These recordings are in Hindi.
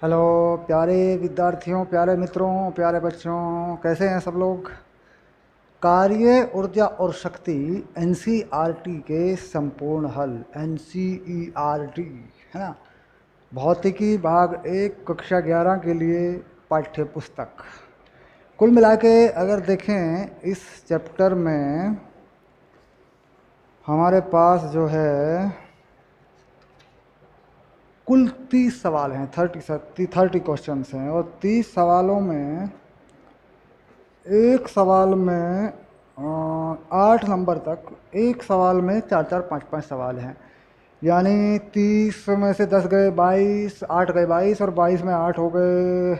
हेलो प्यारे विद्यार्थियों, प्यारे मित्रों, प्यारे बच्चों, कैसे हैं सब लोग। कार्य, ऊर्जा और शक्ति एनसीईआरटी के संपूर्ण हल, एनसीईआरटी है ना। भौतिकी भाग 1 कक्षा 11 के लिए पाठ्य पुस्तक। कुल मिला के अगर देखें इस चैप्टर में हमारे पास जो है कुल 30 सवाल हैं, 30 क्वेश्चन हैं। और 30 सवालों में एक सवाल में 8 नंबर तक, एक सवाल में 4-4, 5-5 सवाल हैं। यानी 30 में से 10 गए 22, 8 गए 22 और 22 में 8 हो गए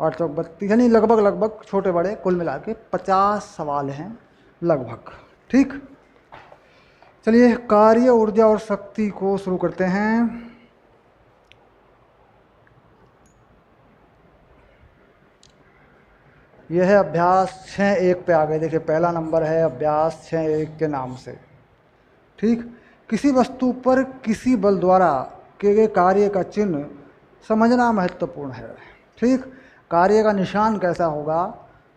8 चौक 32, यानी लगभग छोटे बड़े कुल मिला के 50 सवाल हैं लगभग। ठीक, चलिए कार्य, ऊर्जा और शक्ति को शुरू करते हैं। यह है अभ्यास 6.1 पे आ गए। देखिए पहला नंबर है अभ्यास 6.1 के नाम से। ठीक, किसी वस्तु पर किसी बल द्वारा किए गए कार्य का चिन्ह समझना महत्वपूर्ण है। ठीक, कार्य का निशान कैसा होगा,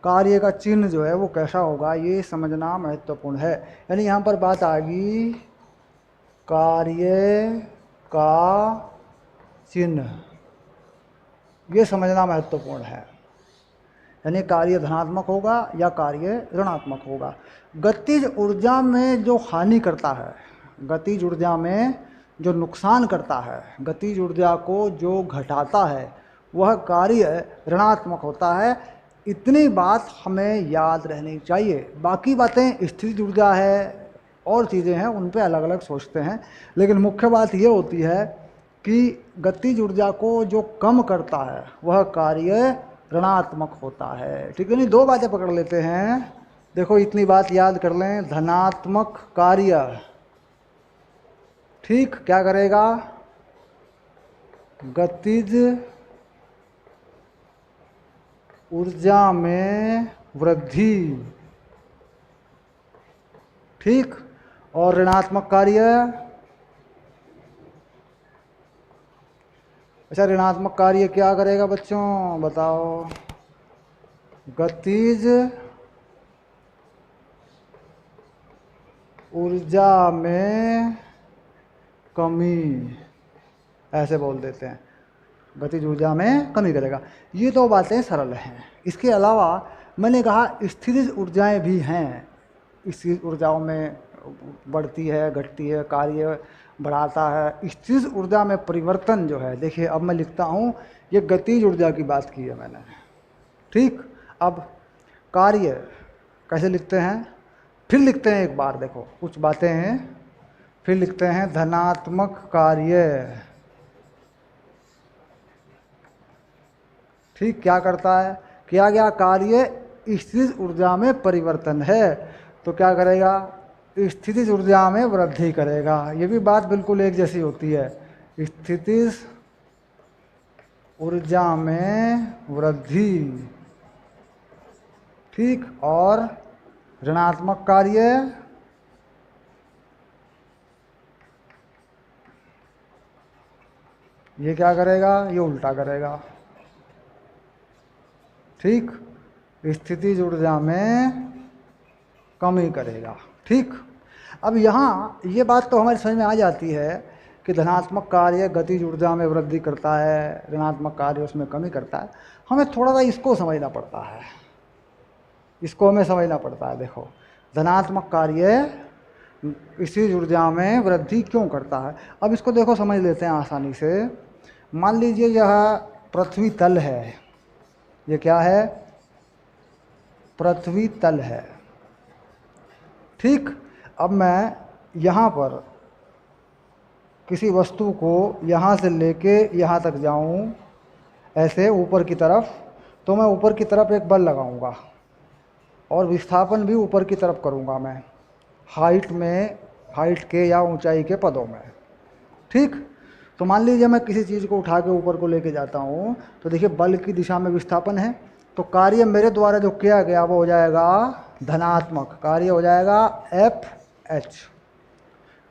कार्य का चिन्ह जो है वो कैसा होगा, ये समझना महत्वपूर्ण है। यानी यहाँ पर बात आ गई कार्य का चिन्ह, ये समझना महत्वपूर्ण है। यानी कार्य धनात्मक होगा या कार्य ऋणात्मक होगा। गतिज ऊर्जा में जो हानि करता है, गतिज ऊर्जा में जो नुकसान करता है, गतिज ऊर्जा को जो घटाता है, वह कार्य ऋणात्मक होता है। इतनी बात हमें याद रहनी चाहिए। बाकी बातें स्थितिज ऊर्जा है और चीज़ें हैं, उन पे अलग अलग सोचते हैं, लेकिन मुख्य बात ये होती है कि गतिज ऊर्जा को जो कम करता है वह कार्य ऋणात्मक होता है। ठीक है, नहीं, दो बातें पकड़ लेते हैं। देखो इतनी बात याद कर लें, धनात्मक कार्य ठीक क्या करेगा, गतिज ऊर्जा में वृद्धि। ठीक, और ऋणात्मक कार्य, अच्छा ऋणात्मक कार्य क्या करेगा बच्चों बताओ, गतिज ऊर्जा में कमी, ऐसे बोल देते हैं, गतिज ऊर्जा में कमी करेगा। ये तो बातें सरल हैं। इसके अलावा मैंने कहा स्थितिज ऊर्जाएं भी हैं। स्थितिज ऊर्जाओं में बढ़ती है, घटती है, कार्य बढ़ाता है। स्थितिज ऊर्जा में परिवर्तन जो है, देखिए अब मैं लिखता हूँ, ये गतिज ऊर्जा की बात की है मैंने। ठीक, अब कार्य कैसे लिखते हैं, फिर लिखते हैं एक बार, देखो कुछ बातें हैं, फिर लिखते हैं धनात्मक कार्य। ठीक, क्या करता है, किया गया कार्य स्थितिज ऊर्जा में परिवर्तन है, तो क्या करेगा, स्थितिज ऊर्जा में वृद्धि करेगा। ये भी बात बिल्कुल एक जैसी होती है, स्थितिज ऊर्जा में वृद्धि। ठीक, और ऋणात्मक कार्य, ये क्या करेगा, ये उल्टा करेगा। ठीक, स्थितिज ऊर्जा में कमी करेगा। ठीक, अब यहाँ ये बात तो हमारी समझ में आ जाती है कि धनात्मक कार्य गतिज ऊर्जा में वृद्धि करता है, ऋणात्मक कार्य उसमें कमी करता है। हमें थोड़ा सा इसको समझना पड़ता है, इसको हमें समझना पड़ता है। देखो धनात्मक कार्य स्थितिज ऊर्जा में वृद्धि क्यों करता है, अब इसको देखो समझ लेते हैं आसानी से। मान लीजिए यह पृथ्वी तल है, ये क्या है, पृथ्वी तल है। ठीक, अब मैं यहाँ पर किसी वस्तु को यहाँ से लेके यहाँ तक जाऊँ, ऐसे ऊपर की तरफ, तो मैं ऊपर की तरफ एक बल लगाऊंगा और विस्थापन भी ऊपर की तरफ करूँगा मैं, हाइट में, हाइट के या ऊंचाई के पदों में। ठीक, तो मान लीजिए मैं किसी चीज़ को उठा के ऊपर को लेके जाता हूँ, तो देखिए बल की दिशा में विस्थापन है, तो कार्य मेरे द्वारा जो किया गया वो हो जाएगा धनात्मक, कार्य हो जाएगा FH,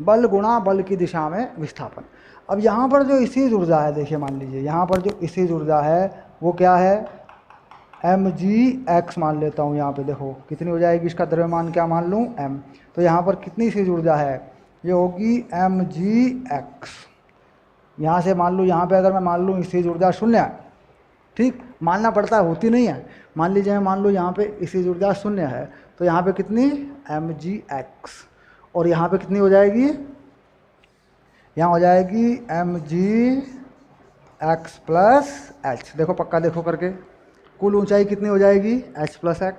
बल गुणा बल की दिशा में विस्थापन। अब यहाँ पर जो स्थिर ऊर्जा है, देखिए मान लीजिए यहाँ पर जो स्थिर ऊर्जा है वो क्या है, mgx मान लेता हूँ। यहाँ पे देखो कितनी हो जाएगी, इसका द्रव्यमान क्या मान लूँ, m। तो यहाँ पर कितनी स्थिर ऊर्जा है, ये होगी mgx। यहाँ से मान लूँ, यहाँ पे अगर मैं मान लूँ स्थिर ऊर्जा शून्य है, ठीक, मानना पड़ता है, होती नहीं है। मान लीजिए मैं मान लूँ यहाँ पे स्थिर ऊर्जा शून्य है, तो यहाँ पे कितनी mgx, और यहाँ पे कितनी हो जाएगी, यहाँ हो जाएगी mgx प्लस h। देखो पक्का देखो करके, कुल ऊंचाई कितनी हो जाएगी, h प्लस x।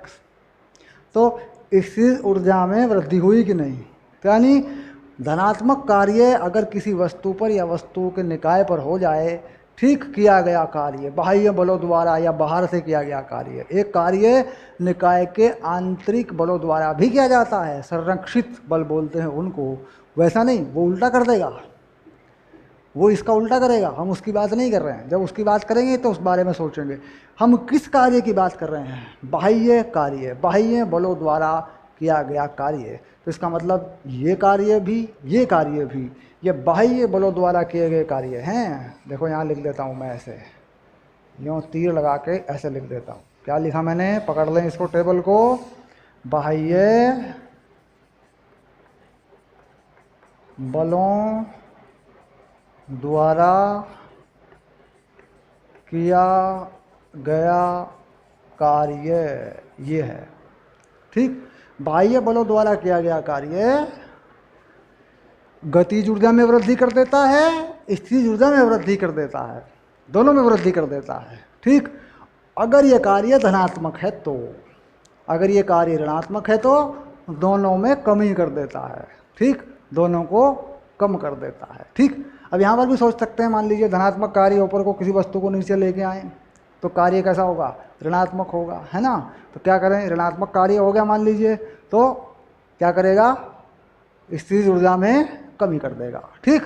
तो स्थिर ऊर्जा में वृद्धि हुई कि नहीं, तो यानी धनात्मक कार्य अगर किसी वस्तु पर या वस्तु के निकाय पर हो जाए, ठीक किया गया कार्य बाह्य बलों द्वारा या बाहर से किया गया कार्य, एक कार्य निकाय के आंतरिक बलों द्वारा भी किया जाता है, संरक्षित बल बोलते हैं उनको, वैसा नहीं वो उल्टा कर देगा, वो इसका उल्टा करेगा। हम उसकी बात नहीं कर रहे हैं, जब उसकी बात करेंगे तो उस बारे में सोचेंगे। हम किस कार्य की बात कर रहे हैं, बाह्य कार्य, बाह्य बलों द्वारा किया गया कार्य। तो इसका मतलब ये कार्य भी, ये कार्य भी, ये बाह्य बलों द्वारा किए गए कार्य हैं। देखो यहाँ लिख देता हूँ मैं, ऐसे यूँ तीर लगा के ऐसे लिख देता हूँ। क्या लिखा मैंने, पकड़ लें इसको टेबल को, बाह्य बलों द्वारा किया गया कार्य ये है, ठीक। बाह्य बलों द्वारा किया गया कार्य गतिज ऊर्जा में वृद्धि कर देता है, स्थिर ऊर्जा में वृद्धि कर देता है, दोनों में वृद्धि कर देता है, ठीक। अगर ये कार्य धनात्मक है तो, अगर ये कार्य ऋणात्मक है तो दोनों में कमी कर देता है, ठीक, दोनों को कम कर देता है, ठीक। अब यहाँ पर भी सोच सकते हैं, मान लीजिए धनात्मक कार्य ऊपर को किसी वस्तु को नीचे लेके आए तो कार्य कैसा होगा, ऋणात्मक होगा, है ना। तो क्या करें, ऋणात्मक कार्य हो गया मान लीजिए, तो क्या करेगा, स्थिर ऊर्जा में कमी कर देगा, ठीक।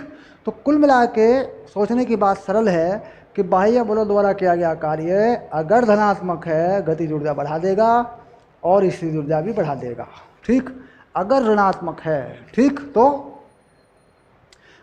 तो कुल मिला के सोचने की बात सरल है कि बाह्य बलों द्वारा किया गया कार्य अगर धनात्मक है गतिज ऊर्जा बढ़ा देगा और स्थिर ऊर्जा भी बढ़ा देगा, ठीक। अगर ऋणात्मक है, ठीक, तो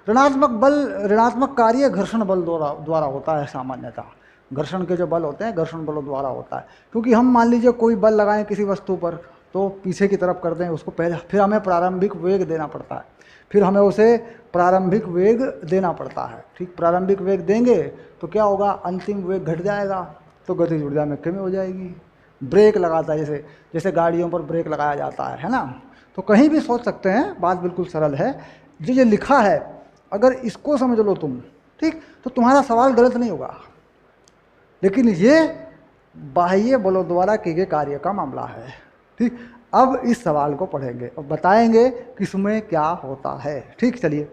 ऋणात्मक कार्य घर्षण बल द्वारा होता है। सामान्यतः घर्षण के जो बल होते हैं घर्षण बलों द्वारा होता है, क्योंकि हम मान लीजिए कोई बल लगाएं किसी वस्तु पर तो पीछे की तरफ कर दें उसको, पहले फिर हमें प्रारंभिक वेग देना पड़ता है, फिर हमें उसे प्रारंभिक वेग देना पड़ता है, ठीक। प्रारंभिक वेग देंगे तो क्या होगा, अंतिम वेग घट जाएगा, तो गतिज ऊर्जा में कमी हो जाएगी। ब्रेक लगाता है, जैसे गाड़ियों पर ब्रेक लगाया जाता है ना। तो कहीं भी सोच सकते हैं, बात बिल्कुल सरल है। जो ये लिखा है अगर इसको समझ लो तुम, ठीक, तो तुम्हारा सवाल गलत नहीं होगा। लेकिन ये बाह्य बलों द्वारा किए गए कार्य का मामला है, ठीक। अब इस सवाल को पढ़ेंगे और बताएंगे कि इसमें क्या होता है, ठीक। चलिए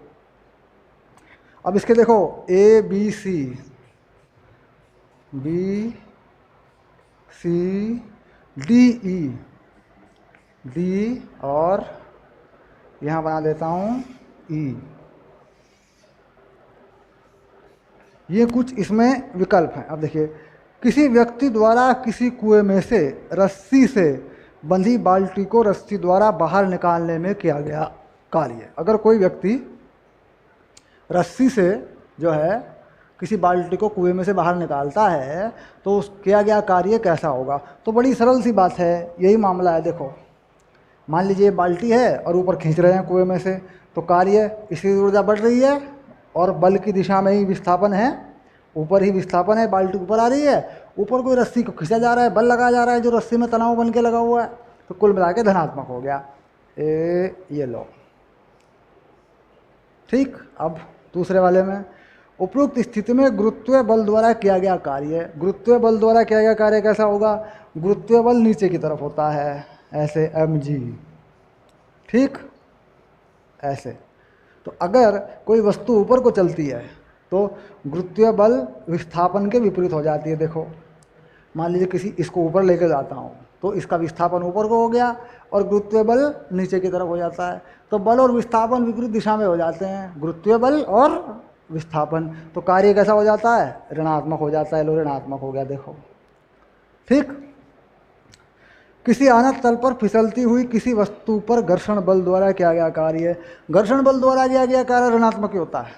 अब इसके देखो A B C, B C D E, D और यहाँ बना देता हूँ ई। ये कुछ इसमें विकल्प हैं। अब देखिए, किसी व्यक्ति द्वारा किसी कुएं में से रस्सी से बंधी बाल्टी को रस्सी द्वारा बाहर निकालने में किया गया कार्य। अगर कोई व्यक्ति रस्सी से जो है किसी बाल्टी को कुएं में से बाहर निकालता है तो उस किया गया कार्य कैसा होगा। तो बड़ी सरल सी बात है, यही मामला है। देखो मान लीजिए बाल्टी है और ऊपर खींच रहे हैं कुएं में से, तो कार्य स्थिर ऊर्जा बढ़ रही है और बल की दिशा में ही विस्थापन है, ऊपर ही विस्थापन है, बाल्टी ऊपर आ रही है, ऊपर कोई रस्सी को खींचा जा रहा है, बल लगाया जा रहा है जो रस्सी में तनाव बन के लगा हुआ है, तो कुल मिला के धनात्मक हो गया। ये लो, ठीक। अब दूसरे वाले में, उपरोक्त स्थिति में गुरुत्वीय बल द्वारा किया गया कार्य। गुरुत्वीय बल द्वारा किया गया कार्य कैसा होगा, गुरुत्वीय बल नीचे की तरफ होता है, ऐसे mg, ठीक, ऐसे। तो अगर कोई वस्तु ऊपर को चलती है तो गुरुत्वीय बल विस्थापन के विपरीत हो जाती है। देखो मान लीजिए किसी इसको ऊपर लेकर जाता हूँ तो इसका विस्थापन ऊपर को हो गया और गुरुत्वीय बल नीचे की तरफ हो जाता है। तो बल और विस्थापन विपरीत दिशा में हो जाते हैं, गुरुत्वीय बल और विस्थापन। तो कार्य कैसा हो जाता है, ऋणात्मक हो जाता है। लो ऋणात्मक हो गया, देखो, ठीक। किसी अनंत तल पर फिसलती हुई किसी वस्तु पर घर्षण बल द्वारा किया गया कार्य। घर्षण बल द्वारा किया गया कार्य ऋणात्मक ही होता है।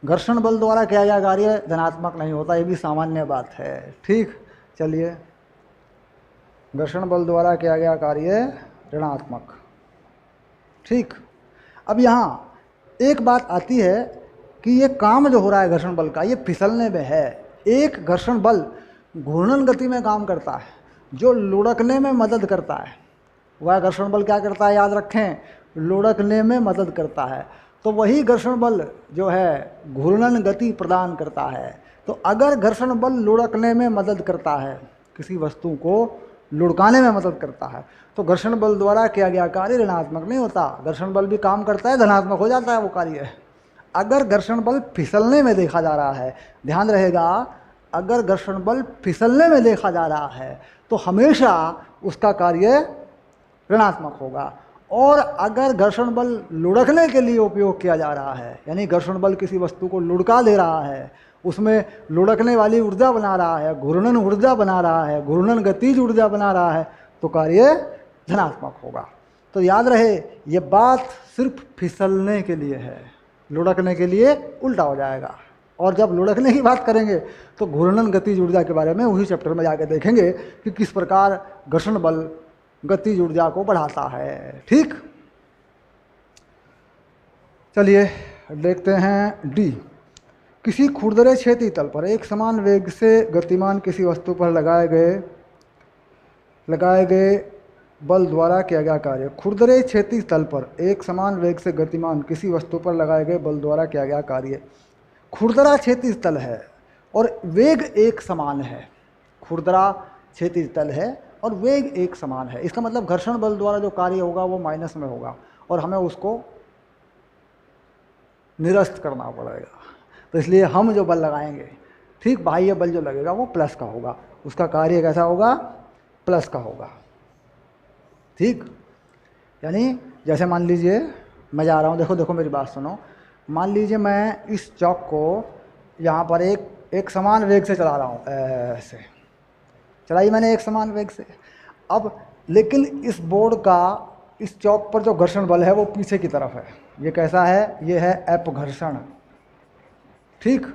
घर्षण बल द्वारा किया गया कार्य धनात्मक नहीं होता, ये भी सामान्य बात है। ठीक, चलिए, घर्षण बल द्वारा किया गया कार्य ऋणात्मक। ठीक, अब यहाँ एक बात आती है कि ये काम जो हो रहा है घर्षण बल का, ये फिसलने में है। एक घर्षण बल घूर्णन गति में काम करता है, जो लुढ़कने में मदद करता है। वह घर्षण बल क्या करता है, याद रखें, लुढ़कने में मदद करता है। तो वही घर्षण बल जो है घूर्णन गति प्रदान करता है। तो अगर घर्षण बल लुढ़कने में मदद करता है, किसी वस्तु को लुढ़काने में मदद करता है, तो घर्षण बल द्वारा किया गया कार्य ऋणात्मक नहीं होता। घर्षण बल भी काम करता है, धनात्मक हो जाता है वो कार्य। अगर घर्षण बल फिसलने में देखा जा रहा है, ध्यान रहेगा, अगर घर्षण बल फिसलने में देखा जा रहा है तो हमेशा उसका कार्य ऋणात्मक होगा। और अगर घर्षण बल लुढ़कने के लिए उपयोग किया जा रहा है, यानी घर्षण बल किसी वस्तु को लुढ़का दे रहा है, उसमें लुढ़कने वाली ऊर्जा बना रहा है, घूर्णन ऊर्जा बना रहा है, घूर्णन गतिज ऊर्जा बना रहा है, तो कार्य धनात्मक होगा। तो याद रहे, ये बात सिर्फ फिसलने के लिए है, लुढ़कने के लिए उल्टा हो जाएगा। और जब लुढ़कने की बात करेंगे तो घूर्णन गतिज ऊर्जा के बारे में उसी चैप्टर में जाके देखेंगे कि किस प्रकार घर्षण बल गतिज ऊर्जा को बढ़ाता है। ठीक, चलिए देखते हैं डी। किसी खुरदरे क्षेत्रीय तल पर एक समान वेग से गतिमान किसी वस्तु पर लगाए गए बल द्वारा किया गया कार्य। खुरदरे क्षेत्रीय तल पर एक समान वेग से गतिमान किसी वस्तु पर लगाए गए बल द्वारा किया गया कार्य। खुरदरा क्षेत्रीय तल है और वेग एक समान है। खुरदरा क्षेत्रीय तल है और वेग एक समान है। इसका मतलब घर्षण बल द्वारा जो कार्य होगा वो माइनस में होगा और हमें उसको निरस्त करना पड़ेगा। तो इसलिए हम जो बल लगाएंगे, ठीक, बाह्य बल जो लगेगा वो प्लस का होगा, उसका कार्य कैसा होगा, प्लस का होगा। ठीक, यानी जैसे मान लीजिए मैं जा रहा हूँ, देखो मेरी बात सुनो। मान लीजिए मैं इस चौक को यहाँ पर एक समान वेग से चला रहा हूँ, ऐसे चलाई मैंने एक समान वेग से। अब लेकिन इस बोर्ड का इस चौक पर जो घर्षण बल है वो पीछे की तरफ है। ये कैसा है, ये है एफ घर्षण। ठीक,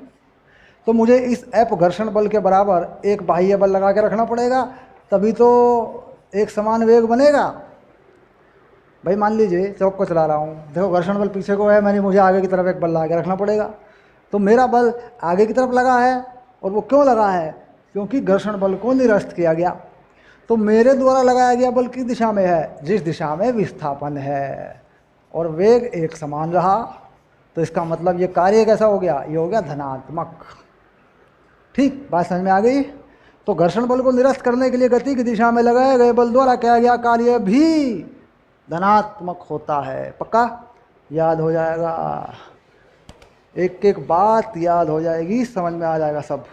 तो मुझे इस एफ घर्षण बल के बराबर एक बाह्य बल लगा के रखना पड़ेगा, तभी तो एक समान वेग बनेगा। भाई मान लीजिए चौक को चला रहा हूँ, देखो घर्षण बल पीछे को है, मैंने मुझे आगे की तरफ एक बल लगा के रखना पड़ेगा। तो मेरा बल आगे की तरफ लगा है, और वो क्यों लगा है, क्योंकि घर्षण बल को निरस्त किया गया। तो मेरे द्वारा लगाया गया बल किस दिशा में है, जिस दिशा में विस्थापन है, और वेग एक समान रहा। तो इसका मतलब ये कार्य कैसा हो गया, ये हो गया धनात्मक। ठीक, बात समझ में आ गई। तो घर्षण बल को निरस्त करने के लिए गति की दिशा में लगाए गए बल द्वारा किया गया कार्य भी धनात्मक होता है। पक्का याद हो जाएगा, एक एक बात याद हो जाएगी, समझ में आ जाएगा सब।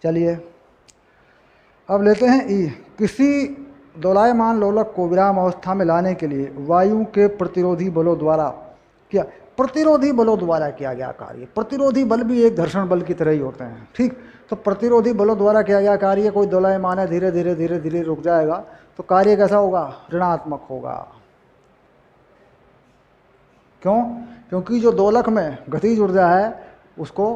चलिए अब लेते हैं ई। किसी दोलायमान लोलक को विराम अवस्था में लाने के लिए वायु के प्रतिरोधी बलों द्वारा किया गया कार्य। प्रतिरोधी बल भी एक घर्षण बल की तरह ही होते हैं। ठीक, तो प्रतिरोधी बलों द्वारा किया गया कार्य, कोई दोलायमान है, धीरे धीरे रुक जाएगा, तो कार्य कैसा होगा, ऋणात्मक होगा। क्यों, क्योंकि जो दोलक में गतिज ऊर्जा है उसको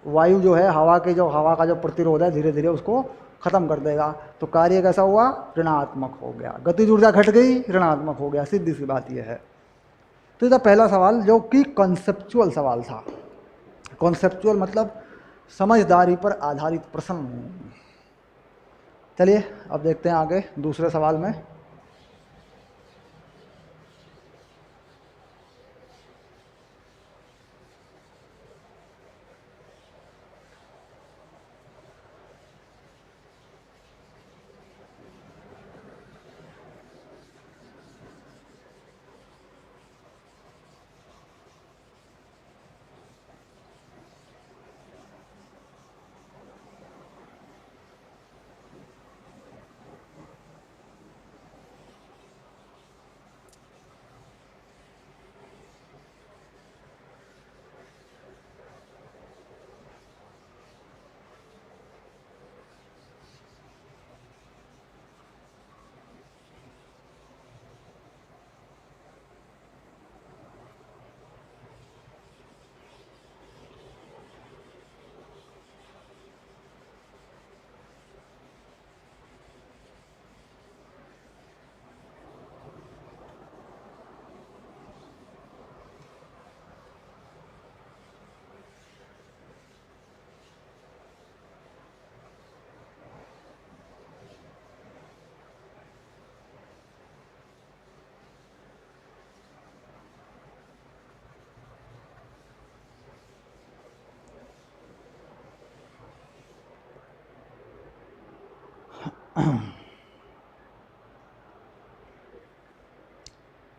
वायु जो है, हवा का जो प्रतिरोध है, धीरे धीरे उसको खत्म कर देगा। तो कार्य कैसा हुआ, ऋणात्मक हो गया। गतिज ऊर्जा घट गई, ऋणात्मक हो गया, सीधी सी बात यह है। तो ये था पहला सवाल, जो कि कॉन्सेप्चुअल सवाल था। कॉन्सेप्चुअल मतलब समझदारी पर आधारित प्रश्न। चलिए अब देखते हैं आगे दूसरे सवाल में।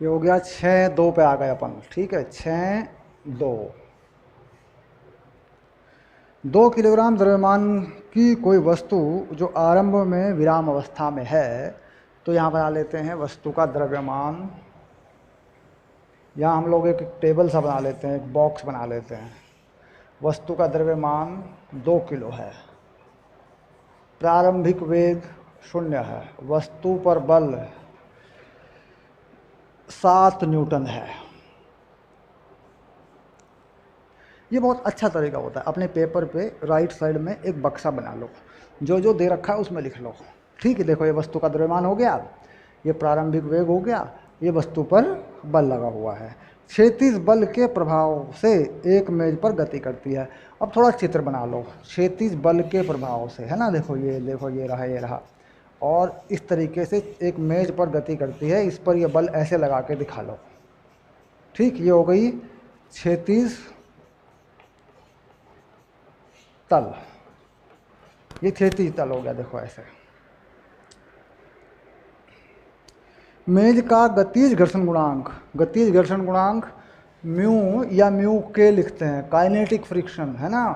ये हो गया 6-2 पे आ गए अपन, ठीक है, 6-2। 2 किलोग्राम द्रव्यमान की कोई वस्तु जो आरंभ में विराम अवस्था में है, तो यहाँ बना लेते हैं वस्तु का द्रव्यमान। यहाँ हम लोग एक टेबल सा बना लेते हैं, एक बॉक्स बना लेते हैं। वस्तु का द्रव्यमान 2 किलो है, प्रारंभिक वेग 0 है, वस्तु पर बल 7 न्यूटन है। ये बहुत अच्छा तरीका होता है। अपने पेपर पे राइट साइड में एक बक्सा बना लो, जो जो दे रखा है उसमें लिख लो, ठीक है। देखो, ये वस्तु का द्रव्यमान हो गया, ये प्रारंभिक वेग हो गया, ये वस्तु पर बल लगा हुआ है। क्षैतिज बल के प्रभाव से एक मेज पर गति करती है। अब थोड़ा चित्र बना लो, क्षैतिज बल के प्रभाव से, है ना। देखो ये रहा, ये रहा, और इस तरीके से एक मेज पर गति करती है। इस पर ये बल ऐसे लगा के दिखा लो, ठीक। ये हो गई क्षैतिज तल, ये क्षैतिज तल हो गया। देखो ऐसे। मेज का गतिज घर्षण गुणांक म्यू या म्यू के लिखते हैं, काइनेटिक फ्रिक्शन, है ना।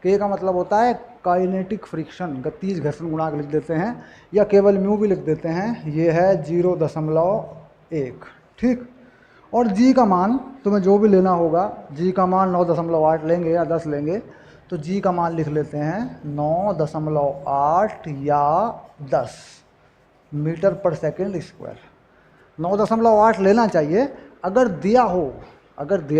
के का मतलब होता है काइनेटिक फ्रिक्शन, गतिज घर्षण गुणांक लिख देते हैं, या केवल म्यू भी लिख देते हैं। ये है 0.1, ठीक। और जी का मान तुम्हें जो भी लेना होगा, जी का मान 9.8 लेंगे या 10 लेंगे, तो जी का मान लिख लेते हैं 9.8 या 10 मीटर पर सेकंड स्क्वायर। 9.8 लेना चाहिए। अगर दिया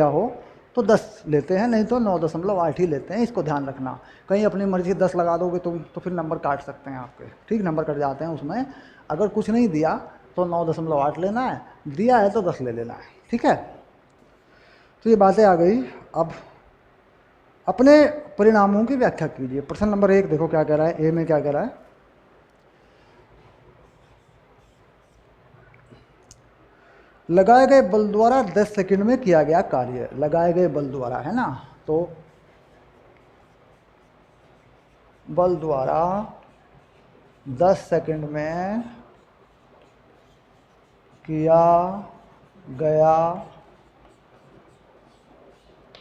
हो तो 10 लेते हैं, नहीं तो 9.8 ही लेते हैं। इसको ध्यान रखना, कहीं अपनी मर्जी 10 लगा दोगे तुम तो फिर नंबर काट सकते हैं आपके, ठीक। नंबर कट जाते हैं उसमें। अगर कुछ नहीं दिया तो 9.8 लेना है, दिया है तो 10 ले लेना है, ठीक है। तो ये बातें आ गई। अब अपने परिणामों की व्याख्या कीजिए। प्रश्न नंबर 1 देखो क्या कह रहा है, ए में क्या कह रहा है। लगाए गए बल द्वारा 10 सेकंड में किया गया कार्य। लगाए गए बल द्वारा, है ना, तो बल द्वारा 10 सेकंड में किया गया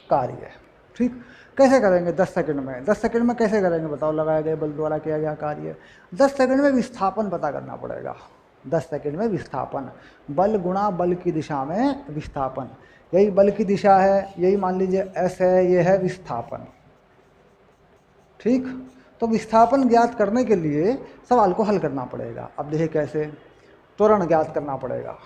कार्य, ठीक। कैसे करेंगे 10 सेकंड में? 10 सेकंड में कैसे करेंगे बताओ? लगाए गए बल द्वारा किया गया कार्य। 10 सेकंड में विस्थापन पता करना पड़ेगा। 10 सेकंड में विस्थापन, बल गुणा बल की दिशा में विस्थापन। यही बल की दिशा है, यही मान लीजिए एस है, ये है विस्थापन, ठीक। तो विस्थापन ज्ञात करने के लिए सवाल को हल करना पड़ेगा। अब देखिए कैसे। त्वरण ज्ञात करना पड़ेगा,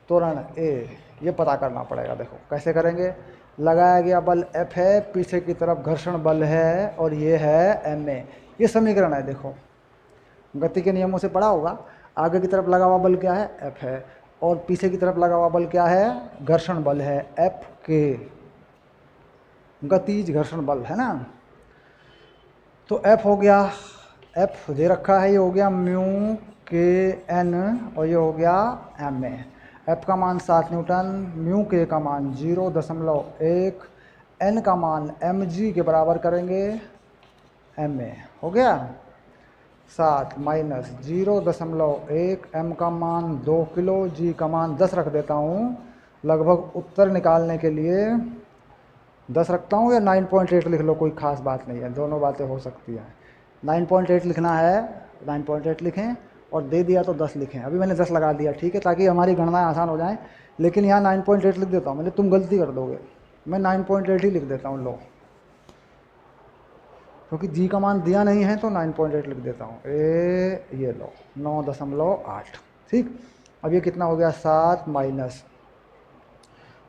त्वरण ए, ये पता करना पड़ेगा। देखो कैसे करेंगे। लगाया गया बल F है, पीछे की तरफ घर्षण बल है, और ये है ma। ये समीकरण है। देखो गति के नियमों से पढ़ा होगा। आगे की तरफ लगा हुआ बल क्या है? F है, और पीछे की तरफ लगा हुआ बल क्या है? घर्षण बल है, F के, गतिज घर्षण बल, है ना। तो F हो गया, F दे रखा है, ये हो गया म्यू के एन, और ये हो गया ma। F का मान 7 न्यूटन, म्यू के का मान 0.1, n का मान mg के बराबर करेंगे ma। हो गया 7 माइनस 0.1, m का मान 2 किलो, g का मान 10 रख देता हूँ। लगभग उत्तर निकालने के लिए 10 रखता हूँ, या 9.8 लिख लो, कोई खास बात नहीं है, दोनों बातें हो सकती हैं। 9.8 लिखना है 9.8 लिखें, और दे दिया तो 10 लिखें। अभी मैंने 10 लगा दिया, ठीक है, ताकि हमारी गणनाएं आसान हो जाएं। लेकिन यहाँ 9.8 लिख देता हूँ मैंने, तुम गलती कर दोगे। मैं 9.8 ही लिख देता हूँ, लो, क्योंकि जी का मान दिया नहीं है तो 9.8 लिख देता हूँ। ये लो 9.8, ठीक। अब ये कितना हो गया? 7 माइनस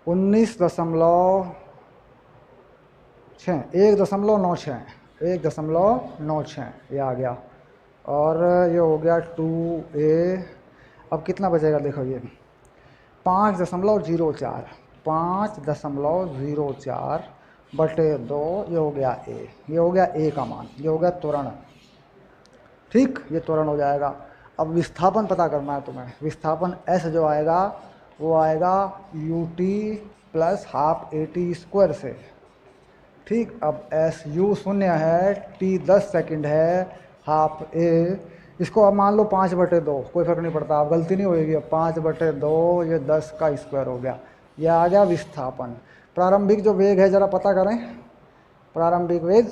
19.6, 1.96 ये आ गया, और ये हो गया 2a। अब कितना बचेगा देखो, ये 5.04 बटे 2, ये हो गया a, ये हो गया a का मान, ये हो गया त्वरण, ठीक। ये त्वरण हो जाएगा। अब विस्थापन पता करना है तुम्हें। विस्थापन s जो आएगा वो आएगा ut प्लस हाफ at² से, ठीक। अब एस यू 0 है, t 10 सेकंड है, हाफ ए, इसको अब मान लो 5/2, कोई फर्क नहीं पड़ता, अब गलती नहीं होएगी। अब 5/2 ये 10 का स्क्वायर हो गया, ये आ गया विस्थापन। प्रारंभिक जो वेग है जरा पता करें, प्रारंभिक वेग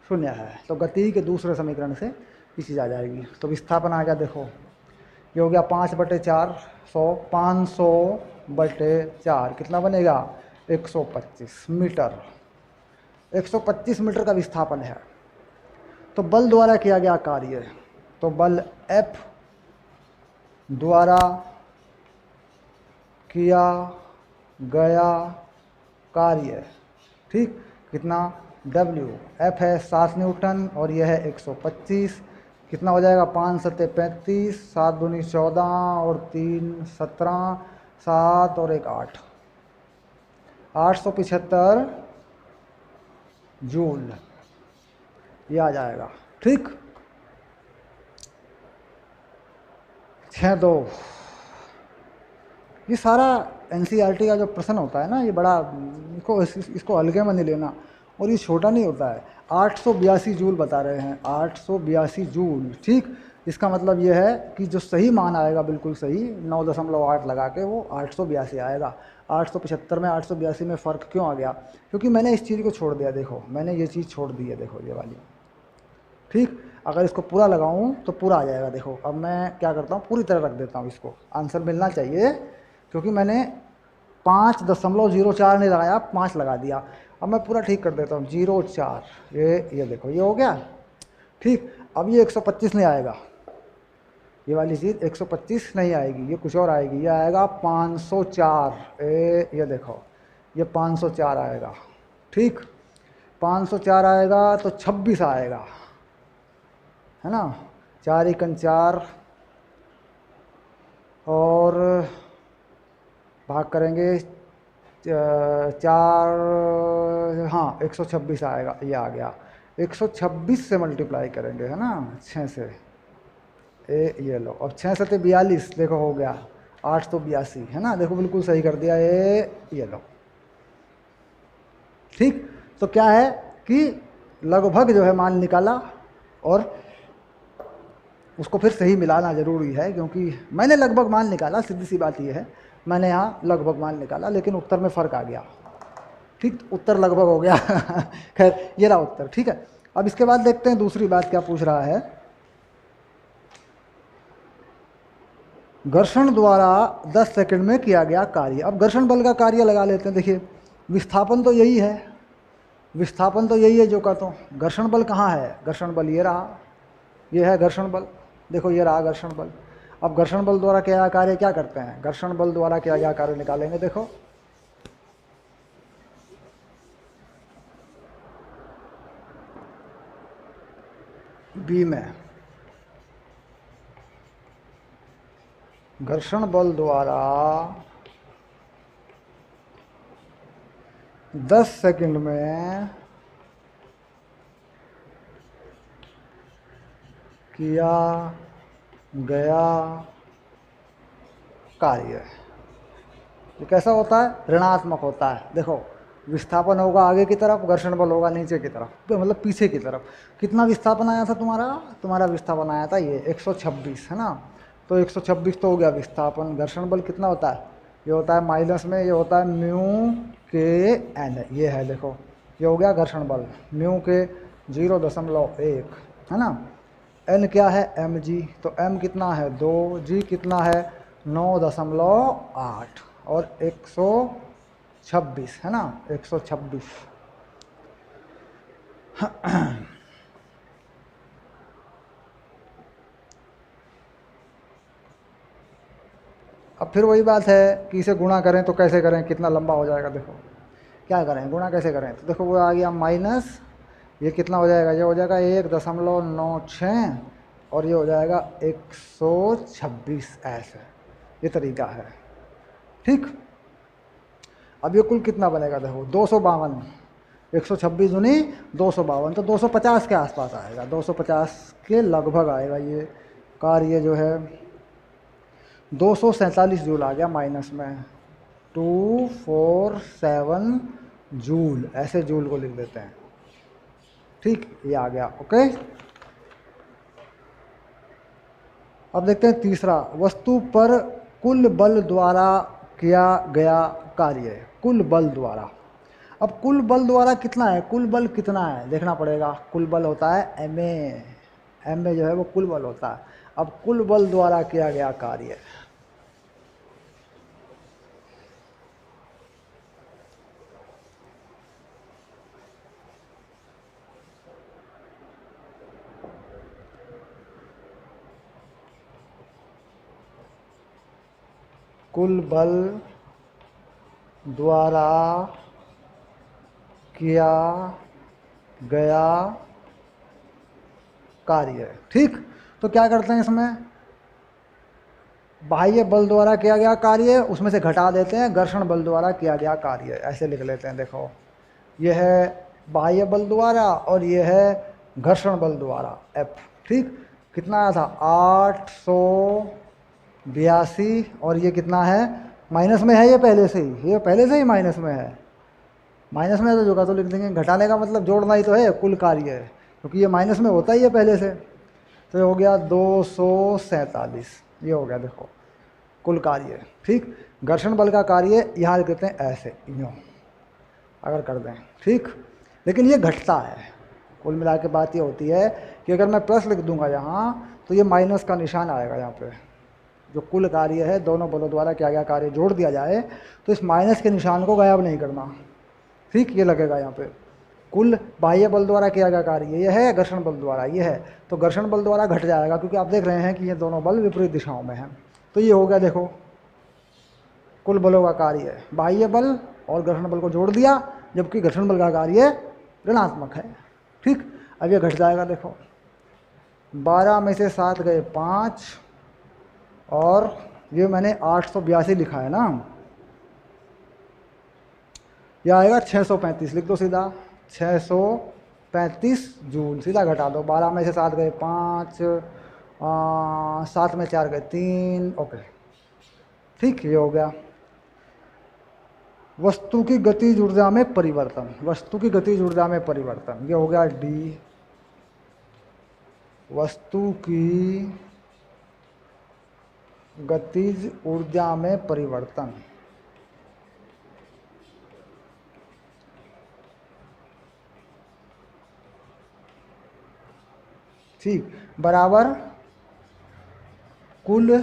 0 है, तो गति के दूसरे समीकरण से ये चीज़ आ जाएगी। तो विस्थापन आ गया, देखो ये हो गया 5/4, 500/4 कितना बनेगा 125 मीटर। 125 मीटर का विस्थापन है। तो बल द्वारा किया गया कार्य, तो बल F द्वारा किया गया कार्य, ठीक, कितना W, F है 7 न्यूटन और यह है 125, कितना हो जाएगा 5 7 35, 7 दूनी 14 और 3 17, 7 और 1 8, 875 जूल ये आ जाएगा, ठीक। 6-2 ये सारा एनसीईआरटी का जो प्रश्न होता है ना, ये बड़ा इसको हल्के में नहीं लेना, और ये छोटा नहीं होता है। 882 जूल बता रहे हैं, 882 जूल, ठीक। इसका मतलब ये है कि जो सही मान आएगा बिल्कुल सही 9.8 लगा के वो 882 आएगा। 875 में 882 में फ़र्क क्यों आ गया, क्योंकि मैंने इस चीज़ को छोड़ दिया, देखो मैंने ये चीज़ छोड़ दी है, देखो ये वाली, ठीक। अगर इसको पूरा लगाऊं तो पूरा आ जाएगा। देखो अब मैं क्या करता हूँ, पूरी तरह रख देता हूँ, इसको आंसर मिलना चाहिए, क्योंकि मैंने 5.04 नहीं लगाया, 5 लगा दिया। अब मैं पूरा ठीक कर देता हूँ, 0.4, ये देखो ये हो गया, ठीक। अब ये 125 नहीं आएगा, ये वाली चीज़ 125 नहीं आएगी, ये कुछ और आएगी, ये आएगा 504, ये देखो ये 504 आएगा, ठीक। 504 आएगा तो 26 आएगा, है ना, 4 एकन 4 और भाग करेंगे 4, हाँ 126 आएगा, ये आ गया। 126 से मल्टीप्लाई करेंगे, है ना, 6 से, ये लो, अब 6 7 42, देखो हो गया 882, है ना, देखो बिल्कुल सही कर दिया, ये लो, ठीक। तो क्या है कि लगभग जो है मान निकाला और उसको फिर सही मिलाना ज़रूरी है, क्योंकि मैंने लगभग मान निकाला, सीधी सी बात ये है, मैंने यहाँ लगभग मान निकाला, लेकिन उत्तर में फ़र्क आ गया, ठीक, उत्तर लगभग हो गया खैर ये रहा उत्तर, ठीक है। अब इसके बाद देखते हैं दूसरी बात क्या पूछ रहा है। घर्षण द्वारा 10 सेकंड में किया गया कार्य। अब घर्षण बल का कार्य लगा लेते हैं। देखिए विस्थापन तो यही है, विस्थापन तो यही है जो कहता हूँ। घर्षण बल कहाँ है, घर्षण बल ये रहा, ये है घर्षण बल, देखो ये रहा घर्षण बल। अब घर्षण बल द्वारा किया गया कार्य क्या करते हैं, घर्षण बल द्वारा किया गया कार्य निकालेंगे। देखो बी में घर्षण बल द्वारा 10 सेकंड में किया गया कार्य, ये कैसा होता है, ऋणात्मक होता है। देखो विस्थापन होगा आगे की तरफ, घर्षण बल होगा नीचे की तरफ, तो मतलब पीछे की तरफ। कितना विस्थापन आया था तुम्हारा विस्थापन आया था ये 126, है ना, तो 126 तो हो गया विस्थापन। घर्षण बल कितना होता है, ये होता है माइनस में, ये होता है म्यू के एन, ये है देखो, ये हो गया घर्षण बल, म्यू के 0.1, है ना। एन क्या है, एम जी, तो एम कितना है 2, जी कितना है 9.8 और 126, है ना, 126। अब फिर वही बात है कि इसे गुणा करें तो कैसे करें, कितना लंबा हो जाएगा। देखो क्या करें, गुणा कैसे करें, तो देखो वो आ गया माइनस, ये कितना हो जाएगा, ये हो जाएगा 1.96 और ये हो जाएगा 126, ऐसे ये तरीका है, ठीक। अब ये कुल कितना बनेगा, देखो 252, 126 दूनी 252, तो 250 के आसपास आएगा, 250 के लगभग आएगा ये कार्य जो है। 247 जूल आ गया माइनस में, 247 जूल, ऐसे जूल को लिख देते हैं, ठीक, ये आ गया, ओके। अब देखते हैं तीसरा, वस्तु पर कुल बल द्वारा किया गया कार्य। कुल बल द्वारा, अब कुल बल द्वारा कितना है, कुल बल कितना है देखना पड़ेगा। कुल बल होता है एम ए, एम ए जो है वो कुल बल होता है। अब कुल बल द्वारा किया गया कार्य, कुल बल द्वारा किया गया कार्य। ठीक, तो क्या करते हैं इसमें, बाह्य बल द्वारा किया गया कार्य उसमें से घटा देते हैं घर्षण बल द्वारा किया गया कार्य, ऐसे लिख लेते हैं। देखो यह है बाह्य बल द्वारा और यह है घर्षण बल द्वारा एफ। ठीक, कितना आया था 882, और ये कितना है माइनस में है, ये पहले से ही, ये पहले से ही माइनस में है। माइनस में है तो जो का तो लिख देंगे, घटाने का मतलब जोड़ना ही तो है, कुल कार्य है, क्योंकि ये माइनस में होता ही है पहले से। तो ये हो गया 247, ये हो गया देखो कुल कार्य। ठीक, घर्षण बल का कार्य यहाँ लिख देते हैं ऐसे यूँ अगर कर दें। ठीक, लेकिन ये घटता है। कुल मिला के बात ये होती है कि अगर मैं प्लस लिख दूंगा यहाँ तो ये माइनस का निशान आएगा यहाँ पे। जो कुल कार्य है दोनों बलों द्वारा किया गया कार्य जोड़ दिया जाए तो इस माइनस के निशान को गायब नहीं करना। ठीक, ये लगेगा यहाँ पे, कुल बाह्य बल द्वारा किया गया कार्य ये है, घर्षण बल द्वारा ये है, तो घर्षण बल द्वारा घट जाएगा क्योंकि आप देख रहे हैं कि ये दोनों बल विपरीत दिशाओं में हैं। तो ये हो गया देखो कुल बलों का कार्य, बाह्य बल और घर्षण बल को जोड़ दिया, जबकि घर्षण बल का कार्य ऋणात्मक है। ठीक, अब ये घट जाएगा देखो, 12 में से 7 गए 5, और ये मैंने 882 लिखा है ना, यह आएगा 635, लिख दो सीधा 635 जूल, सीधा घटा दो। 12 में से 7 गए 5, 7 में 4 गए 3, ओके। ठीक, ये हो गया। वस्तु की गतिज ऊर्जा में परिवर्तन, वस्तु की गतिज ऊर्जा में परिवर्तन, ये हो गया डी। वस्तु की गतिज ऊर्जा में परिवर्तन, ठीक, बराबर कुल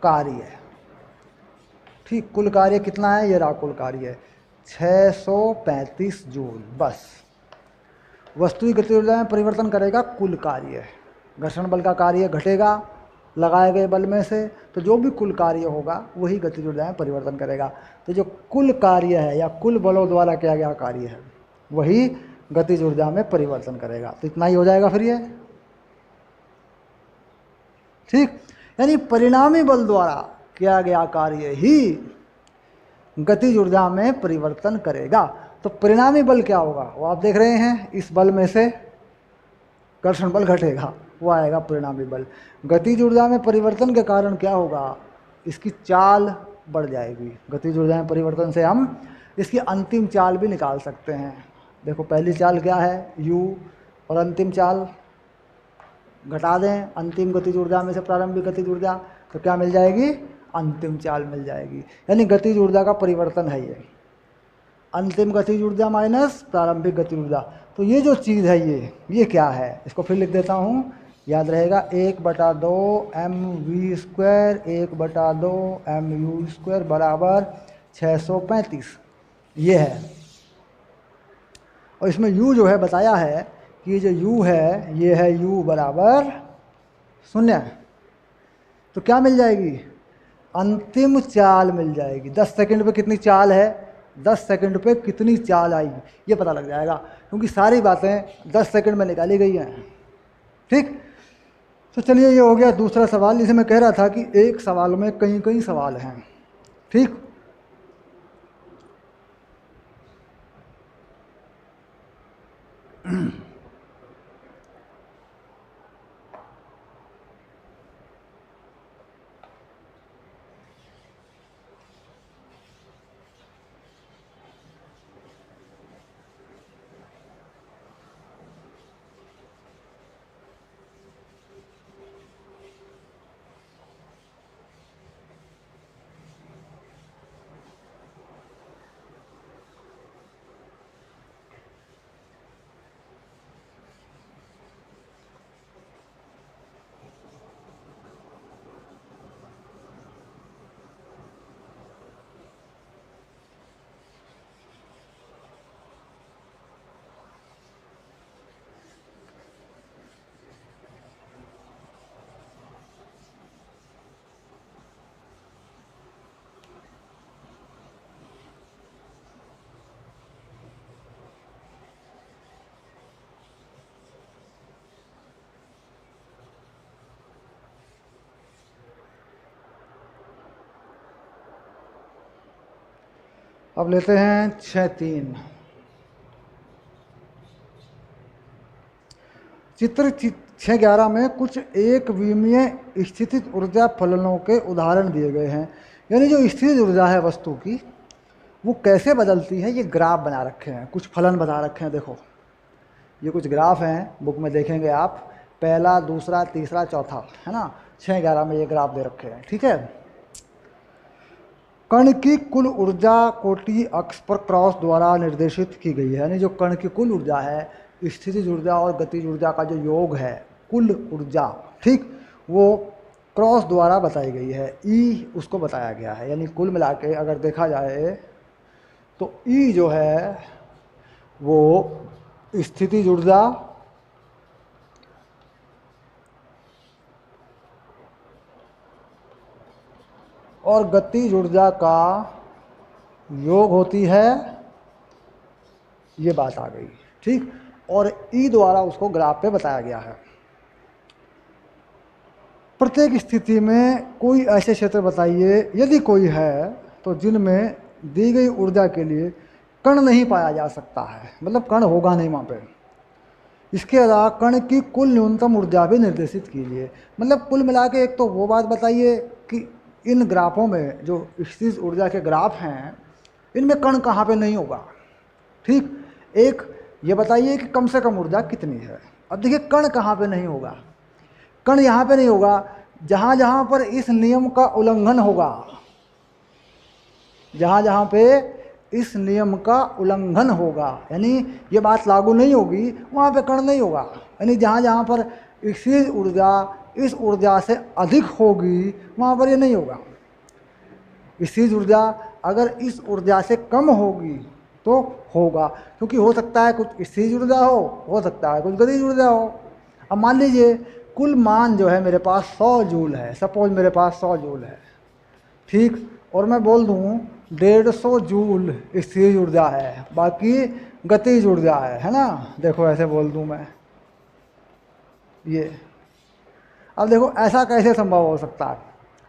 कार्य। ठीक, कुल कार्य कितना है, ये रहा कुल कार्य 635 जूल। बस वस्तु की गतिज ऊर्जा में परिवर्तन करेगा कुल कार्य, घर्षण बल का कार्य घटेगा लगाए गए बल में से, तो जो भी कुल कार्य होगा वही गतिज ऊर्जा में परिवर्तन करेगा। तो जो कुल कार्य है या कुल बलों द्वारा किया गया कार्य है वही गतिज ऊर्जा में परिवर्तन करेगा। तो इतना ही हो जाएगा फिर ये। ठीक, यानी परिणामी बल द्वारा किया गया कार्य ही गतिज ऊर्जा में परिवर्तन करेगा। तो परिणामी बल क्या होगा वो आप देख रहे हैं, इस बल में से घर्षण बल घटेगा, वो आएगा परिणामी बल। गतिज ऊर्जा में परिवर्तन के कारण क्या होगा, इसकी चाल बढ़ जाएगी। गतिज ऊर्जा में परिवर्तन से हम इसकी अंतिम चाल भी निकाल सकते हैं। देखो पहली चाल क्या है u, और अंतिम चाल घटा दें अंतिम गतिज ऊर्जा में से प्रारंभिक गतिज ऊर्जा, तो क्या मिल जाएगी, अंतिम चाल मिल जाएगी। यानी गतिज ऊर्जा का परिवर्तन है ये, अंतिम गतिज ऊर्जा माइनस प्रारंभिक गतिज ऊर्जा। तो ये जो चीज़ है ये क्या है, इसको फिर लिख देता हूँ, याद रहेगा 1/2 mv² 1/2 mu² बराबर 635, ये है। और इसमें u जो है बताया है कि जो u है ये है u बराबर 0। तो क्या मिल जाएगी, अंतिम चाल मिल जाएगी। 10 सेकंड पे कितनी चाल है, 10 सेकंड पे कितनी चाल आएगी ये पता लग जाएगा, क्योंकि सारी बातें 10 सेकंड में निकाली गई हैं। ठीक, तो चलिए ये हो गया दूसरा सवाल। जिसे मैं कह रहा था कि एक सवाल में कई कई सवाल हैं। ठीक, अब लेते हैं 6.3। चित्र 6.11 में कुछ एक विमीय स्थितिज ऊर्जा फलनों के उदाहरण दिए गए हैं। यानी जो स्थितिज ऊर्जा है वस्तु की वो कैसे बदलती है, ये ग्राफ बना रखे हैं, कुछ फलन बता रखे हैं। देखो ये कुछ ग्राफ हैं, बुक में देखेंगे आप, पहला, दूसरा, तीसरा, चौथा, है ना। 6.11 में ये ग्राफ दे रखे हैं, ठीक है। कण की कुल ऊर्जा कोटि अक्ष पर क्रॉस द्वारा निर्देशित की गई है। यानी जो कण की कुल ऊर्जा है, स्थितिज ऊर्जा और गतिज ऊर्जा का जो योग है, कुल ऊर्जा, ठीक, वो क्रॉस द्वारा बताई गई है। ई उसको बताया गया है। यानी कुल मिला के अगर देखा जाए तो ई जो है वो स्थितिज ऊर्जा और गतिज ऊर्जा का योग होती है, ये बात आ गई, ठीक। और ई द्वारा उसको ग्राफ पे बताया गया है। प्रत्येक स्थिति में कोई ऐसे क्षेत्र बताइए यदि कोई है तो जिनमें दी गई ऊर्जा के लिए कण नहीं पाया जा सकता है, मतलब कण होगा नहीं वहाँ पे। इसके अलावा कण की कुल न्यूनतम ऊर्जा भी निर्देशित कीजिए। मतलब कुल मिला के एक तो वो बात बताइए कि इन ग्राफों में जो स्थितिज ऊर्जा के ग्राफ हैं इनमें कण कहाँ पे नहीं होगा, ठीक। एक ये बताइए कि कम से कम ऊर्जा कितनी है। अब देखिए कण कहाँ पे नहीं होगा, कण यहाँ पे नहीं होगा जहाँ जहाँ पर इस नियम का उल्लंघन होगा, जहाँ जहाँ पे इस नियम का उल्लंघन होगा, यानी ये बात लागू नहीं होगी, वहाँ पे कण नहीं होगा। यानी जहाँ जहाँ पर स्थितिज ऊर्जा इस ऊर्जा से अधिक होगी वहाँ पर ये नहीं होगा। स्थितिज ऊर्जा अगर इस ऊर्जा से कम होगी तो होगा, क्योंकि हो सकता है कुछ स्थितिज ऊर्जा हो सकता है कुछ गतिज ऊर्जा हो। अब मान लीजिए कुल मान जो है मेरे पास 100 जूल है, सपोज मेरे पास 100 जूल है, ठीक, और मैं बोल दूँ 150 जूल स्थितिज ऊर्जा है, बाकी गतिज ऊर्जा है ना। देखो ऐसे बोल दूँ मैं ये। अब देखो ऐसा कैसे संभव हो सकता है?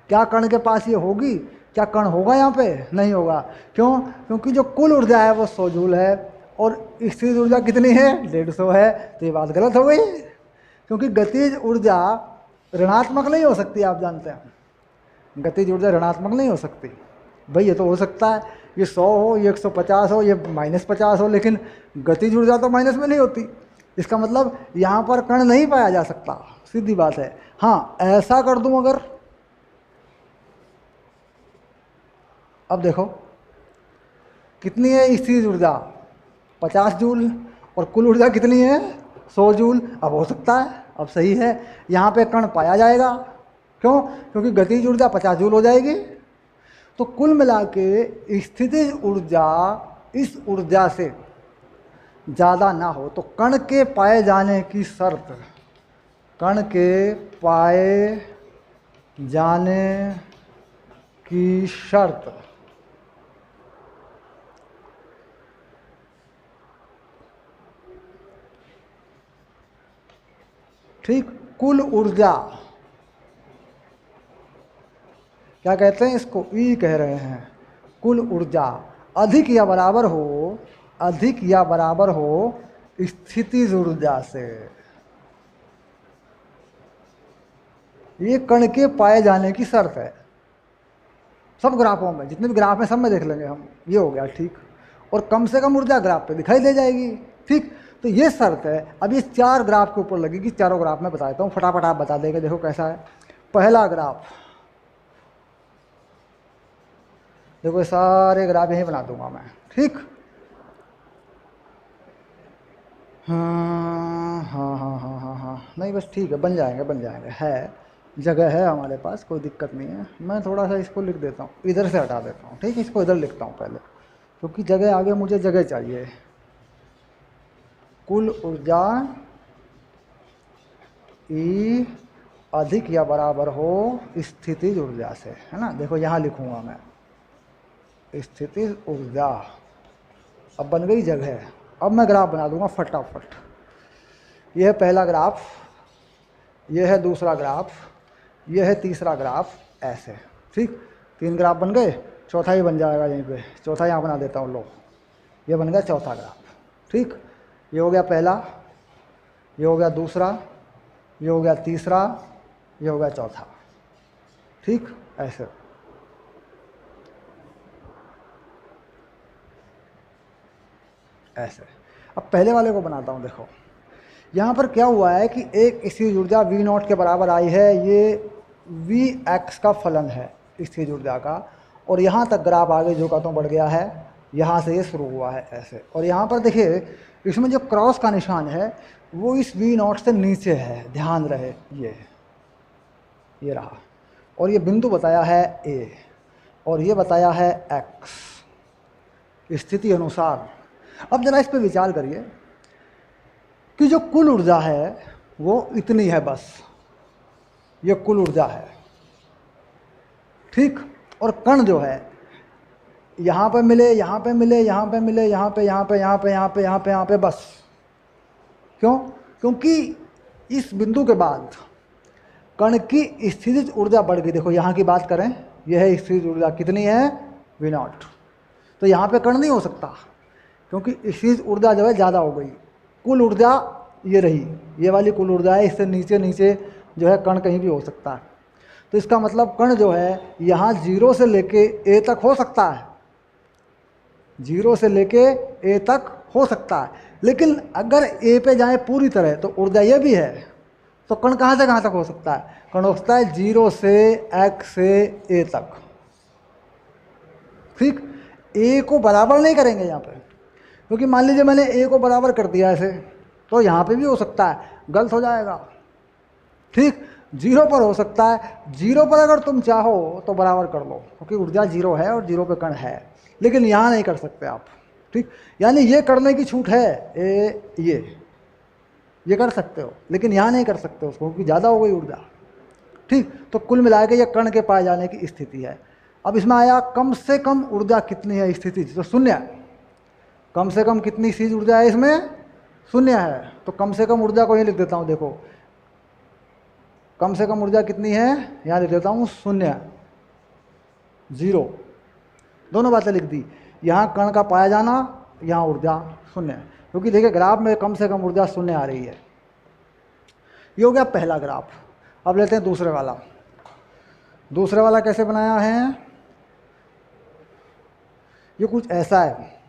क्या कण के पास ये होगी? क्या कण होगा यहाँ पे? नहीं होगा। क्यों? क्योंकि जो कुल ऊर्जा है वो 100 जूल है और स्थितिज ऊर्जा कितनी है? 150 है। तो ये बात गलत हो गई, क्योंकि गतिज ऊर्जा ऋणात्मक नहीं हो सकती। आप जानते हैं गतिज ऊर्जा ऋणात्मक नहीं हो सकती। भाई ये तो हो सकता है ये 100 हो, ये 150 हो, ये -50 हो, लेकिन गतिज ऊर्जा तो माइनस में नहीं होती। इसका मतलब यहाँ पर कण नहीं पाया जा सकता, सीधी बात है। हाँ ऐसा कर दूं अगर, अब देखो कितनी है स्थितिज ऊर्जा? 50 जूल, और कुल ऊर्जा कितनी है? 100 जूल। अब हो सकता है, अब सही है, यहाँ पे कण पाया जाएगा। क्यों? क्योंकि गतिज ऊर्जा 50 जूल हो जाएगी। तो कुल मिला के स्थितिज ऊर्जा इस ऊर्जा से ज़्यादा ना हो तो कण के पाए जाने की शर्त, कण के पाए जाने की शर्त ठीक, कुल ऊर्जा, क्या कहते हैं इसको? ई कह रहे हैं। कुल ऊर्जा अधिक या बराबर हो, अधिक या बराबर हो स्थितिज ऊर्जा से। ये कण के पाए जाने की शर्त है। सब ग्राफों में, जितने भी ग्राफ हैं सब में देख लेंगे हम। ये हो गया, ठीक। और कम से कम ऊर्जा ग्राफ पे दिखाई दे जाएगी, ठीक। तो ये शर्त है। अब ये 4 ग्राफ के ऊपर लगेगी। चारों ग्राफ में बताता हूँ, फटाफट आप बता देंगे। देखो कैसा है। पहला ग्राफ, देखो सारे ग्राफ यहीं बना दूंगा मैं, ठीक। हाँ, नहीं बस ठीक है, बन जाएंगे, बन जाएंगे, है जगह है हमारे पास, कोई दिक्कत नहीं है। मैं थोड़ा सा इसको लिख देता हूँ, इधर से हटा देता हूँ, ठीक है। इसको इधर लिखता हूँ पहले, क्योंकि जगह आगे मुझे जगह चाहिए। कुल ऊर्जा ई अधिक या बराबर हो स्थितिज ऊर्जा से, है ना। देखो यहाँ लिखूँगा मैं स्थितिज ऊर्जा। अब बन गई जगह। अब मैं ग्राफ बना दूंगा फटाफट। यह है पहला ग्राफ, यह है दूसरा ग्राफ, यह है तीसरा ग्राफ, ऐसे, ठीक। 3 ग्राफ बन गए, चौथा ही बन जाएगा यहीं पे, चौथा यहाँ बना देता हूँ। लो, ये बन गया चौथा ग्राफ। ठीक, ये हो गया पहला, ये हो गया दूसरा, ये हो गया तीसरा, ये हो गया चौथा। ठीक, ऐसे। ऐसे। अब पहले वाले को बनाता हूँ। देखो यहाँ पर क्या हुआ है कि एक स्थिर ऊर्जा V0 के बराबर आई है, ये Vx का फलन है स्थिर ऊर्जा का, और यहाँ तक ग्राफ आगे जो कहता हूँ बढ़ गया है, यहाँ से ये शुरू हुआ है ऐसे। और यहाँ पर देखिए इसमें जो क्रॉस का निशान है वो इस V0 से नीचे है, ध्यान रहे, ये रहा, और ये बिंदु बताया है A और ये बताया है X स्थिति अनुसार। अब जरा इस पे विचार करिए कि जो कुल ऊर्जा है वो इतनी है, बस ये कुल ऊर्जा है। ठीक, और कण जो है यहाँ पे मिले, यहाँ पे मिले, यहाँ पे मिले, यहाँ पे, यहाँ पे, यहाँ पे, यहाँ पे, यहाँ पे, यहाँ पे, बस। क्यों? क्योंकि इस बिंदु के बाद कण की स्थितिज ऊर्जा बढ़ गई। देखो यहाँ की बात करें, यह है स्थितिज ऊर्जा, कितनी है? V0। तो यहाँ पे कण नहीं हो सकता क्योंकि स्थितिज ऊर्जा जो है ज़्यादा हो गई। कुल ऊर्जा ये रही, ये वाली कुल ऊर्जा है, इससे नीचे नीचे जो है कण कहीं भी हो सकता है। तो इसका मतलब कण जो है यहाँ 0 से लेके A तक हो सकता है, 0 से लेके A तक हो सकता है। लेकिन अगर A पे जाए पूरी तरह तो ऊर्जा ये भी है, तो कण कहाँ से कहाँ तक हो सकता है? कण हो सकता है 0 से X से A तक। ठीक, A को बराबर नहीं करेंगे यहाँ पे, क्योंकि मान लीजिए मैंने A को बराबर कर दिया ऐसे, तो यहाँ पे भी हो सकता है, गलत हो जाएगा। ठीक, 0 पर हो सकता है, 0 पर अगर तुम चाहो तो बराबर कर लो क्योंकि ऊर्जा 0 है और 0 पे कण है, लेकिन यहाँ नहीं कर सकते आप। ठीक, यानी ये करने की छूट है, ये कर सकते हो, लेकिन यहाँ नहीं कर सकते उसको क्योंकि ज़्यादा हो गई ऊर्जा। ठीक, तो कुल मिला के ये कण के पाए जाने की स्थिति है। अब इसमें आया कम से कम ऊर्जा कितनी है स्थिति, तो 0। कम से कम कितनी स्थिति ऊर्जा है इसमें? 0 है। तो कम से कम ऊर्जा को ये लिख देता हूँ। देखो कम से कम ऊर्जा कितनी है, यहाँ लिख देता हूँ 0, 0, दोनों बातें लिख दी। यहाँ कण का पाया जाना, यहाँ ऊर्जा 0, क्योंकि देखिए ग्राफ में कम से कम ऊर्जा 0 आ रही है। ये हो गया पहला ग्राफ। अब लेते हैं दूसरे वाला। दूसरे वाला कैसे बनाया है? ये कुछ ऐसा है।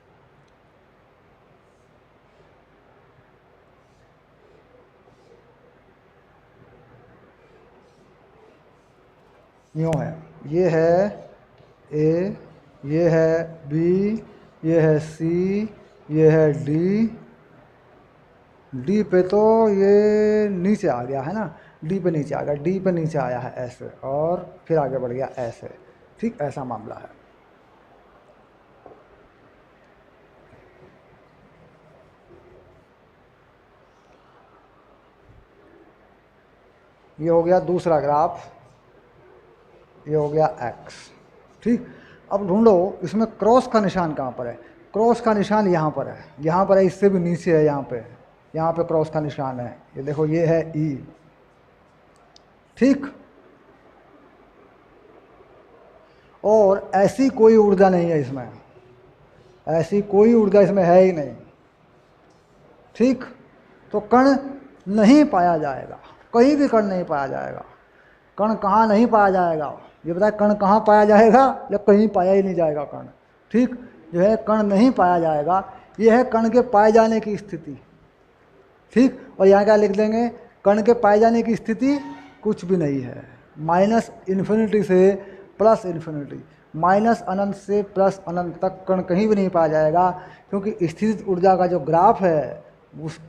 यूँ है, ये है A, ये है B, ये है C, ये है D। D पे तो ये नीचे आ गया है ना, D पे नीचे आ गया, D पे नीचे आया है ऐसे, और फिर आगे बढ़ गया ऐसे। ठीक, ऐसा मामला है। ये हो गया दूसरा ग्राफ, ये हो गया X। ठीक, अब ढूंढो इसमें क्रॉस का निशान कहाँ पर है? क्रॉस का निशान यहाँ पर है, यहाँ पर है, इससे भी नीचे है, यहाँ पे क्रॉस का निशान है। ये देखो, ये है E। ठीक, और ऐसी कोई ऊर्जा नहीं है इसमें, ऐसी कोई ऊर्जा इसमें है ही नहीं। ठीक, तो कण नहीं पाया जाएगा, कहीं भी कण नहीं पाया जाएगा। कण कहाँ नहीं पाया जाएगा? ये बताए, कण कहाँ पाया जाएगा? या कहीं पाया ही नहीं जाएगा कण। ठीक, जो है कण नहीं पाया जाएगा, ये है कण के पाए जाने की स्थिति। ठीक, और यहाँ क्या लिख देंगे? कण के पाए जाने की स्थिति कुछ भी नहीं है, -∞ से +∞, माइनस अनंत से प्लस अनंत तक कण कहीं भी नहीं पाया जाएगा, क्योंकि स्थितिज ऊर्जा का जो ग्राफ है उस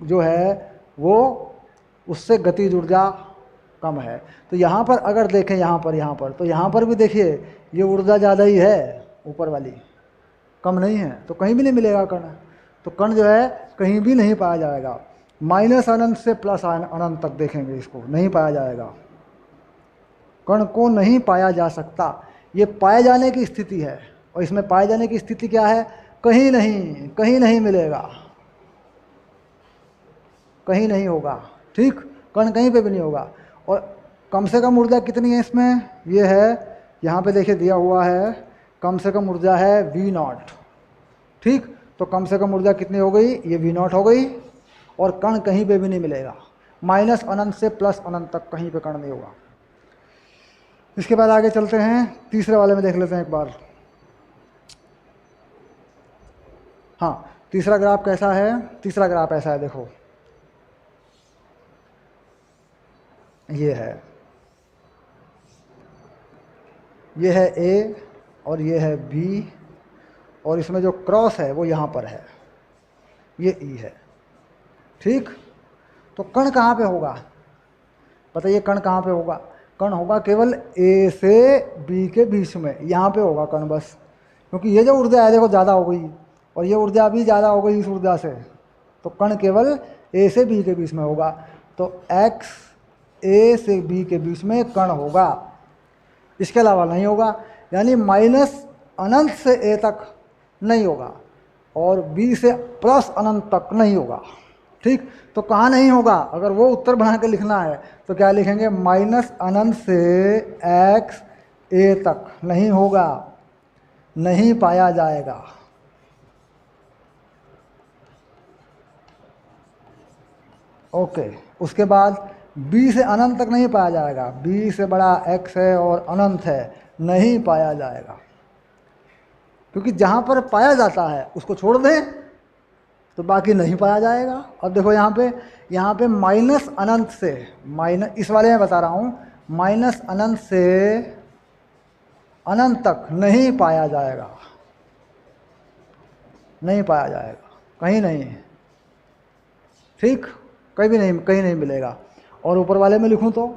जो है वो उससे गतिज ऊर्जा कम है। तो यहाँ पर अगर देखें, यहाँ पर तो यहाँ पर भी देखिए ये ऊर्जा ज़्यादा ही है, ऊपर वाली कम नहीं है, तो कहीं भी नहीं मिलेगा कण। तो कण जो है कहीं भी नहीं पाया जाएगा। -∞ से +∞ तक देखेंगे, इसको नहीं पाया जाएगा, कण को नहीं पाया जा सकता। ये पाए जाने की स्थिति है, और इसमें पाए जाने की स्थिति क्या है? कहीं नहीं, कहीं नहीं मिलेगा, कहीं नहीं होगा। ठीक, कण कहीं पे भी नहीं होगा। और कम से कम ऊर्जा कितनी है इसमें? ये है, यहाँ पे देखिए दिया हुआ है कम से कम ऊर्जा है V0, ठीक। तो कम से कम ऊर्जा कितनी हो गई, ये V0 हो गई, और कण कहीं पे भी नहीं मिलेगा, माइनस अनंत से प्लस अनंत तक कहीं पे कण नहीं होगा। इसके बाद आगे चलते हैं, तीसरे वाले में देख लेते हैं एक बार। हाँ, तीसरा ग्राफ कैसा है, तीसरा ग्राफ ऐसा है, देखो ये है A और ये है B, और इसमें जो क्रॉस है वो यहाँ पर है, ये E है, ठीक। तो कण कहाँ पे होगा, बताइए कण कहाँ पे होगा, कण होगा केवल A से B के बीच में, यहाँ पे होगा कण बस, क्योंकि ये जो ऊर्जा है देखो ज़्यादा हो गई, और ये ऊर्जा भी ज़्यादा हो गई इस ऊर्जा से, तो कण केवल A से B के बीच में होगा। तो X A से B के बीच में कण होगा, इसके अलावा नहीं होगा, यानी माइनस अनंत से A तक नहीं होगा, और B से प्लस अनंत तक नहीं होगा, ठीक। तो कहाँ नहीं होगा, अगर वो उत्तर बना के लिखना है तो क्या लिखेंगे, माइनस अनंत से X A तक नहीं होगा, नहीं पाया जाएगा। ओके, उसके बाद B से अनंत तक नहीं पाया जाएगा, B से बड़ा X है और अनंत है, नहीं पाया जाएगा, क्योंकि जहाँ पर पाया जाता है उसको छोड़ दें तो बाकी नहीं पाया जाएगा। अब देखो यहाँ पे माइनस अनंत से, माइनस इस वाले में बता रहा हूँ, माइनस अनंत से अनंत तक नहीं पाया जाएगा, नहीं पाया जाएगा, कहीं नहीं, ठीक, कहीं नहीं मिलेगा। और ऊपर वाले में लिखूं तो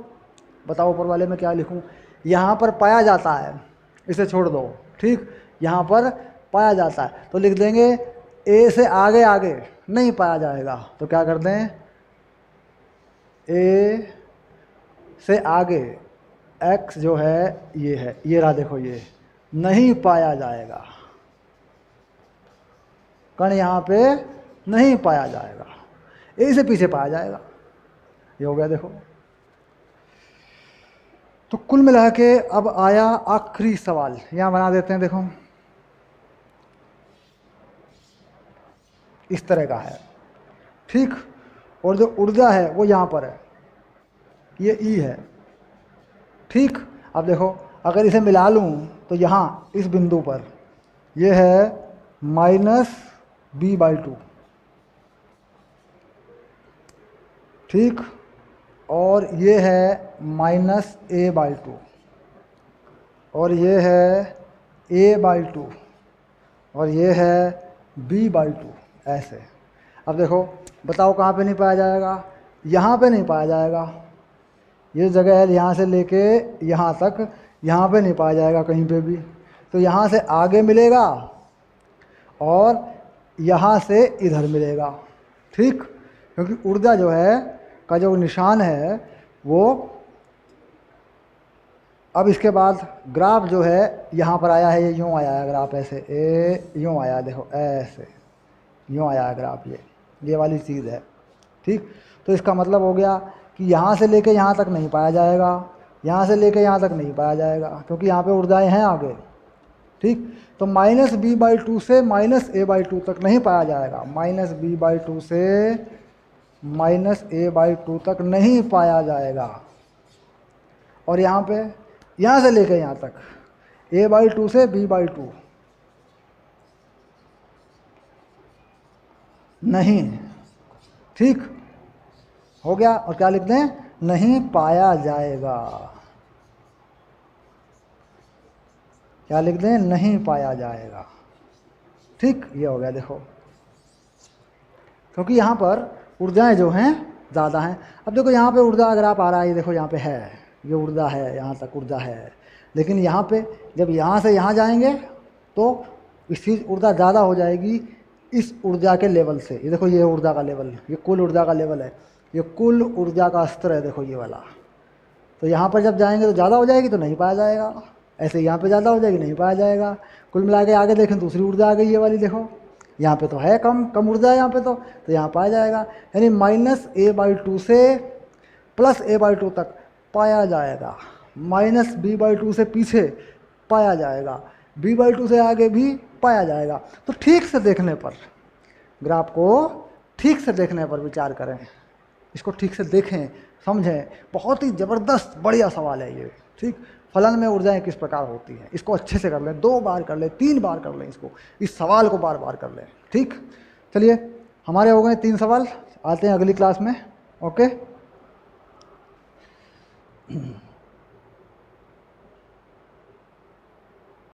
बताओ, ऊपर वाले में क्या लिखूं, यहाँ पर पाया जाता है, इसे छोड़ दो, ठीक, यहाँ पर पाया जाता है तो लिख देंगे A से आगे आगे नहीं पाया जाएगा, तो क्या कर दें, A से आगे X जो है ये रहा, देखो ये नहीं पाया जाएगा, कण यहाँ पे नहीं पाया जाएगा, A से पीछे पाया जाएगा, ये हो गया देखो। तो कुल मिला के अब आया आखिरी सवाल, यहाँ बना देते हैं, देखो इस तरह का है, ठीक, और जो ऊर्जा है वो यहाँ पर है, ये E है, ठीक। अब देखो अगर इसे मिला लूँ तो यहाँ इस बिंदु पर ये है -B/2, ठीक, और ये है -A/2, और ये है A/2, और ये है B/2, ऐसे। अब देखो बताओ कहाँ पे नहीं पाया जाएगा, यहाँ पे नहीं पाया जाएगा, ये जगह है यहाँ से लेके यहाँ तक, यहाँ पे नहीं पाया जाएगा कहीं पे भी, तो यहाँ से आगे मिलेगा और यहाँ से इधर मिलेगा, ठीक, क्योंकि ऊर्जा जो है का जो निशान है वो, अब इसके बाद ग्राफ जो है यहाँ पर आया है, ये यूँ आया है ग्राफ, ऐसे यूँ आया, देखो ऐसे यूँ आया है ग्राफ, ये वाली चीज़ है, ठीक। तो इसका मतलब हो गया कि यहाँ से लेके यहाँ तक नहीं पाया जाएगा, यहाँ से लेके यहाँ तक नहीं पाया जाएगा, क्योंकि यहाँ पे ऊर्जाएं हैं आगे, ठीक। तो -B/2 से -A/2 तक नहीं पाया जाएगा, -B/2 से -A/2 तक नहीं पाया जाएगा, और यहाँ पे यहाँ से लेके यहाँ तक A/2 से B/2 नहीं, ठीक हो गया। और क्या लिख दें, नहीं पाया जाएगा, क्या लिख दें, नहीं पाया जाएगा, ठीक, ये हो गया देखो, क्योंकि यहाँ पर ऊर्जाएं जो हैं ज़्यादा हैं। अब देखो यहाँ पे ऊर्जा अगर आप आ रहा है, ये देखो यहाँ पे है, ये ऊर्जा है, यहाँ तक ऊर्जा है, लेकिन यहाँ पे जब यहाँ से यहाँ जाएंगे तो इसकी ऊर्जा ज़्यादा हो जाएगी इस ऊर्जा के लेवल से। ये देखो ये ऊर्जा का लेवल, ये कुल ऊर्जा का लेवल है, ये कुल ऊर्जा का स्तर है, देखो ये वाला। तो यहाँ पर जब जाएंगे तो ज़्यादा हो जाएगी तो नहीं पाया जाएगा, ऐसे यहाँ पे ज़्यादा हो जाएगी नहीं पाया जाएगा। कुल मिला के आगे देखें दूसरी ऊर्जा आ गई ये वाली, देखो यहाँ पे तो है कम ऊर्जा है यहाँ पे, तो यहाँ पाया जाएगा, यानी -A/2 से +A/2 तक पाया जाएगा, -B/2 से पीछे पाया जाएगा। V/2 से आगे भी पाया जाएगा। तो ठीक से देखने पर, ग्राफ को ठीक से देखने पर विचार करें, इसको ठीक से देखें, समझें। बहुत ही ज़बरदस्त बढ़िया सवाल है ये, ठीक। फलन में ऊर्जाएं किस प्रकार होती हैं, इसको अच्छे से कर लें, 2 बार कर लें, 3 बार कर लें, इसको, इस सवाल को बार बार कर लें, ठीक। चलिए, हमारे हो गए 3 सवाल, आते हैं अगली क्लास में। ओके।